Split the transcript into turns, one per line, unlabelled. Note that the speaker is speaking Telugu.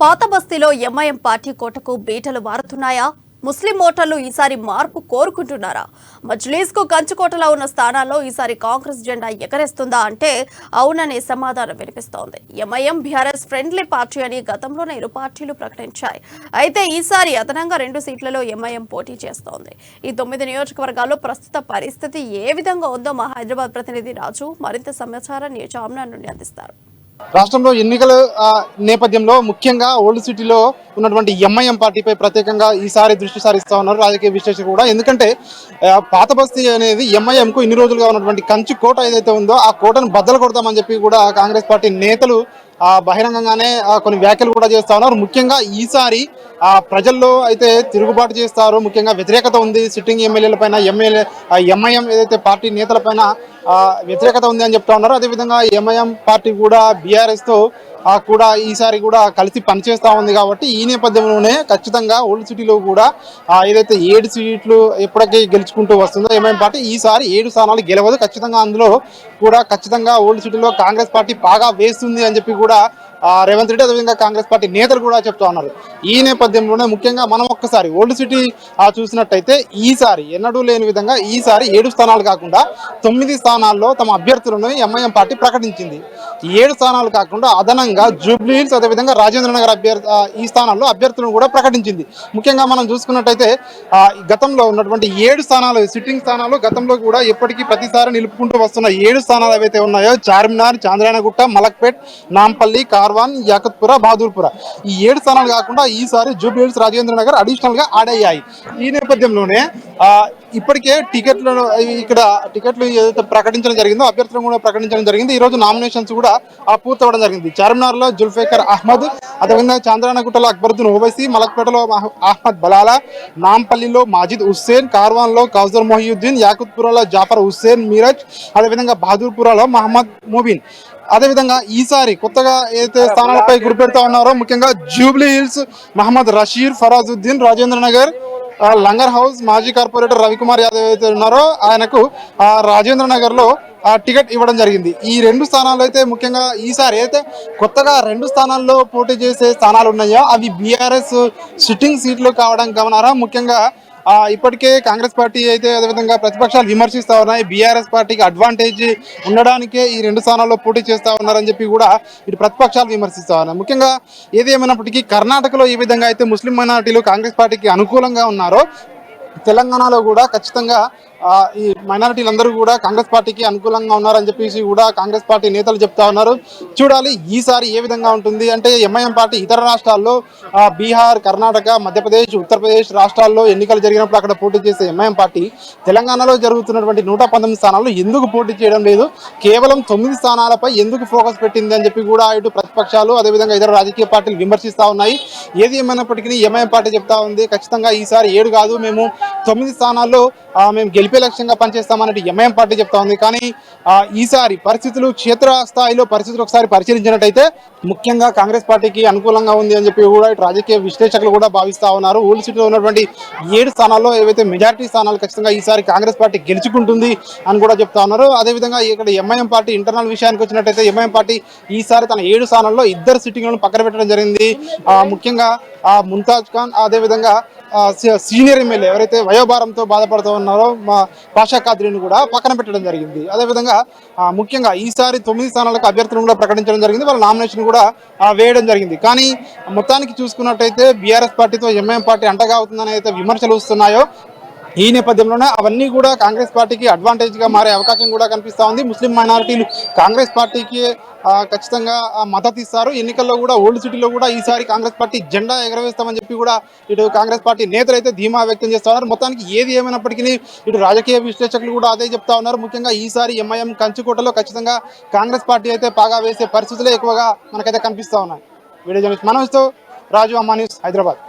పాత బస్తీలో ఎంఐఎం పార్టీ కోటకు బీటలు వారుతున్నాయా? ముస్లిం ఓటర్లు ఈసారి మార్పు కోరుకుంటున్నారా? మజ్లీస్కు కంచుకోటలా ఉన్న స్థానాల్లో ఈసారి కాంగ్రెస్ జెండా ఎగరేస్తుందా అంటే అవుననే సమాధానం వినిపిస్తోంది. ఎంఐఎం బీఆర్ఎస్ ఫ్రెండ్లీ పార్టీ అని గతంలోనే ఇరు పార్టీలు ప్రకటించాయి. అయితే ఈసారి అదనంగా 2 సీట్లలో ఎంఐఎం పోటీ చేస్తోంది. ఈ 9 నియోజకవర్గాల్లో ప్రస్తుత పరిస్థితి ఏ విధంగా ఉందో మా హైదరాబాద్ ప్రతినిధి రాజు మరింత సమాచారాన్ని జామ్నా నుండి అందిస్తారు.
రాష్ట్రంలో ఎన్నికల నేపథ్యంలో ముఖ్యంగా ఓల్డ్ సిటీలో ఉన్నటువంటి ఎంఐఎం పార్టీపై ప్రత్యేకంగా ఈసారి దృష్టి సారిస్తా ఉన్నారు రాజకీయ విశ్లేషకులు కూడా. ఎందుకంటే పాత బస్తీ అనేది ఎంఐఎంకు ఇన్ని రోజులుగా ఉన్నటువంటి కంచు కోట ఏదైతే ఉందో ఆ కోటను బద్దలు కొడతామని చెప్పి కూడా కాంగ్రెస్ పార్టీ నేతలు బహిరంగంగానే కొన్ని వ్యాఖ్యలు కూడా చేస్తా ఉన్నారు. ముఖ్యంగా ఈసారి ప్రజల్లో అయితే తిరుగుబాటు చేస్తారు, ముఖ్యంగా వ్యతిరేకత ఉంది సిట్టింగ్ ఎమ్మెల్యేల పైన, ఎంఐఎం ఏదైతే పార్టీ నేతల పైన వ్యతిరేకత ఉంది అని చెప్తా ఉన్నారు. అదేవిధంగా ఎంఐఎం పార్టీ కూడా బీఆర్ఎస్తో కూడా ఈసారి కూడా కలిసి పనిచేస్తూ ఉంది. కాబట్టి ఈ నేపథ్యంలోనే ఖచ్చితంగా ఓల్డ్ సిటీలో కూడా ఏదైతే 7 సీట్లు ఎప్పటికీ గెలుచుకుంటూ వస్తుందో ఎంఐఎం పార్టీ ఈసారి 7 స్థానాలు గెలవదు. ఖచ్చితంగా అందులో కూడా ఖచ్చితంగా ఓల్డ్ సిటీలో కాంగ్రెస్ పార్టీ బాగా వేస్తుంది అని చెప్పి కూడా రేవంత్ రెడ్డి అదేవిధంగా కాంగ్రెస్ పార్టీ నేతలు కూడా చెప్తా ఉన్నారు. ఈ నేపథ్యంలోనే ముఖ్యంగా మనం ఒక్కసారి ఓల్డ్ సిటీ చూసినట్టయితే ఈసారి ఎన్నడూ లేని విధంగా ఈసారి 7 స్థానాలు కాకుండా 9 స్థానాల్లో తమ అభ్యర్థులను ఎంఐఎం పార్టీ ప్రకటించింది. 7 స్థానాలు కాకుండా అదనంగా జూబ్లీ హిల్స్ అదేవిధంగా రాజేంద్ర నగర్ ఈ స్థానాల్లో అభ్యర్థులను కూడా ప్రకటించింది. ముఖ్యంగా మనం చూసుకున్నట్టయితే గతంలో ఉన్నటువంటి 7 స్థానాలు సిట్టింగ్ స్థానాలు గతంలో కూడా ఎప్పటికీ ప్రతిసారి నిలుపుకుంటూ వస్తున్న 7 స్థానాలు ఏవైతే ఉన్నాయో చార్మినార్, చాంద్రాయణగుట్ట, మలక్పేట్, నాంపల్లి, కార్వాన్, యాకత్పుర, బహదూర్పుర ఈ 7 స్థానాలు కాకుండా ఈసారి Jubilee hills, Rajendra Nagar additional గా యాడ్ అయ్యాయి. ఈ నేపథ్యంలోనే ఇప్పటికే టికెట్లు ఏదైతే ప్రకటించడం జరిగిందో అభ్యర్థులను కూడా ప్రకటించడం జరిగింది. ఈ రోజు నామినేషన్స్ కూడా పూర్తవడం జరిగింది. చార్మినార్ లో జుల్ఫేకర్ అహ్మద్, అదేవిధంగా చాంద్రాయణగుట్టలో అక్బరుద్దీన్ ఓవైసీ, మలక్పేటలో అహ్మద్ బలాలా, నాంపల్లిలో మాజిద్ హుస్సేన్, కార్వాన్ లో కౌజర్ మొహియుద్దీన్, యాకుత్పురలో జాఫర్ హుస్సేన్ మీరజ్, అదేవిధంగా బహదూర్పురలో మహమ్మద్ ముబీన్. అదేవిధంగా ఈసారి కొత్తగా ఏదైతే స్థానాలపై గురిపెడతా ఉన్నారో ముఖ్యంగా జూబ్లీ హిల్స్ మహమ్మద్ రషీర్ ఫరాజుద్దీన్, రాజేంద్ర నగర్ లంగర్ హౌస్ మాజీ కార్పొరేటర్ రవికుమార్ యాదవ్ ఏదైతే ఉన్నారో ఆయనకు రాజేంద్ర నగర్ లో టికెట్ ఇవ్వడం జరిగింది. ఈ 2 స్థానాలు అయితే ముఖ్యంగా ఈసారి అయితే కొత్తగా 2 స్థానాల్లో పోటీ చేసే స్థానాలు ఉన్నాయో అవి బీఆర్ఎస్ సిట్టింగ్ సీట్లు కావడం గమనారా. ముఖ్యంగా ఇప్పటికే కాంగ్రెస్ పార్టీ అయితే అదేవిధంగా ప్రతిపక్షాలు విమర్శిస్తూ ఉన్నాయి. బీఆర్ఎస్ పార్టీకి అడ్వాంటేజ్ ఉండడానికే ఈ 2 స్థానాల్లో పోటీ చేస్తూ ఉన్నారని చెప్పి కూడా ఇటు ప్రతిపక్షాలు విమర్శిస్తూ ఉన్నాయి. ముఖ్యంగా ఏది ఏమైనప్పటికీ కర్ణాటకలో ఈ విధంగా అయితే ముస్లిం మైనారిటీలు కాంగ్రెస్ పార్టీకి అనుకూలంగా ఉన్నారో తెలంగాణలో కూడా ఖచ్చితంగా ఈ మైనారిటీలందరూ కూడా కాంగ్రెస్ పార్టీకి అనుకూలంగా ఉన్నారని చెప్పేసి కూడా కాంగ్రెస్ పార్టీ నేతలు చెప్తా ఉన్నారు. చూడాలి ఈసారి ఏ విధంగా ఉంటుంది. అంటే ఎంఐఎం పార్టీ ఇతర రాష్ట్రాల్లో బీహార్, కర్ణాటక, మధ్యప్రదేశ్, ఉత్తరప్రదేశ్ రాష్ట్రాల్లో ఎన్నికలు జరిగినప్పుడు అక్కడ పోటీ చేసే ఎంఐఎం పార్టీ తెలంగాణలో జరుగుతున్నటువంటి 119 స్థానాల్లో ఎందుకు పోటీ చేయడం లేదు, కేవలం 9 స్థానాలపై ఎందుకు ఫోకస్ పెట్టింది అని చెప్పి కూడా ఇటు ప్రతిపక్షాలు అదేవిధంగా ఇతర రాజకీయ పార్టీలు విమర్శిస్తూ ఉన్నాయి. ఏది ఏమైనప్పటికీ ఎంఐఎం పార్టీ చెప్తా ఉంది ఖచ్చితంగా ఈసారి 7 కాదు మేము 9 స్థానాల్లో మేము గెలిపే లక్ష్యంగా పనిచేస్తామన్నట్టు ఎంఐఎం పార్టీ చెప్తా ఉంది. కానీ ఈసారి పరిస్థితులు క్షేత్రస్థాయిలో పరిస్థితులు ఒకసారి పరిశీలించినట్టయితే ముఖ్యంగా కాంగ్రెస్ పార్టీకి అనుకూలంగా ఉంది అని చెప్పి కూడా ఇటు రాజకీయ విశ్లేషకులు కూడా భావిస్తా ఉన్నారు. ఓల్డ్ సిటీలో ఉన్నటువంటి 7 స్థానాల్లో ఏవైతే మెజారిటీ స్థానాలు ఖచ్చితంగా ఈసారి కాంగ్రెస్ పార్టీ గెలుచుకుంటుంది అని కూడా చెప్తా ఉన్నారు. అదేవిధంగా ఇక్కడ ఎంఐఎం పార్టీ ఇంటర్నల్ విషయానికి వచ్చినట్టయితే ఎంఐఎం పార్టీ ఈసారి తన 7 స్థానాల్లో 2 సిట్టింగ్లను పక్కన పెట్టడం జరిగింది. ముఖ్యంగా ముంతాజ్ ఖాన్ అదేవిధంగా సీనియర్ ఎమ్మెల్యే ఎవరైతే వయోభారంతో బాధపడుతూ ఉన్నారో పాషా ఖాద్రీని కూడా పక్కన పెట్టడం జరిగింది. అదేవిధంగా ముఖ్యంగా ఈసారి 9 స్థానాలకు అభ్యర్థులను కూడా ప్రకటించడం జరిగింది. వాళ్ళ నామినేషన్ కూడా వేయడం జరిగింది. కానీ మొత్తానికి చూసుకున్నట్టయితే బీఆర్ఎస్ పార్టీతో ఎంఐఎం పార్టీ అంటగా అవుతుందని అయితే విమర్శలు వస్తున్నాయో ఈ నేపథ్యంలోనే అవన్నీ కూడా కాంగ్రెస్ పార్టీకి అడ్వాంటేజ్గా మారే అవకాశం కూడా కనిపిస్తూ ఉంది. ముస్లిం మైనారిటీలు కాంగ్రెస్ పార్టీకి ఖచ్చితంగా మద్దతు ఇస్తారు. ఎన్నికల్లో కూడా ఓల్డ్ సిటీలో కూడా ఈసారి కాంగ్రెస్ పార్టీ జెండా ఎగరవేస్తామని చెప్పి కూడా ఇటు కాంగ్రెస్ పార్టీ నేతలు అయితే ధీమా వ్యక్తం చేస్తూ ఉన్నారు. మొత్తానికి ఏది ఏమైనప్పటికీ ఇటు రాజకీయ విశ్లేషకులు కూడా అదే చెప్తా ఉన్నారు. ముఖ్యంగా ఈసారి ఎంఐఎం కంచుకోటలో ఖచ్చితంగా కాంగ్రెస్ పార్టీ అయితే బాగా వేసే పరిస్థితులే ఎక్కువగా మనకైతే కనిపిస్తూ ఉన్నాయి. వీడియో జర్నలిస్ట్ మనోజ్తో రాజు, అమ్మా న్యూస్, హైదరాబాద్.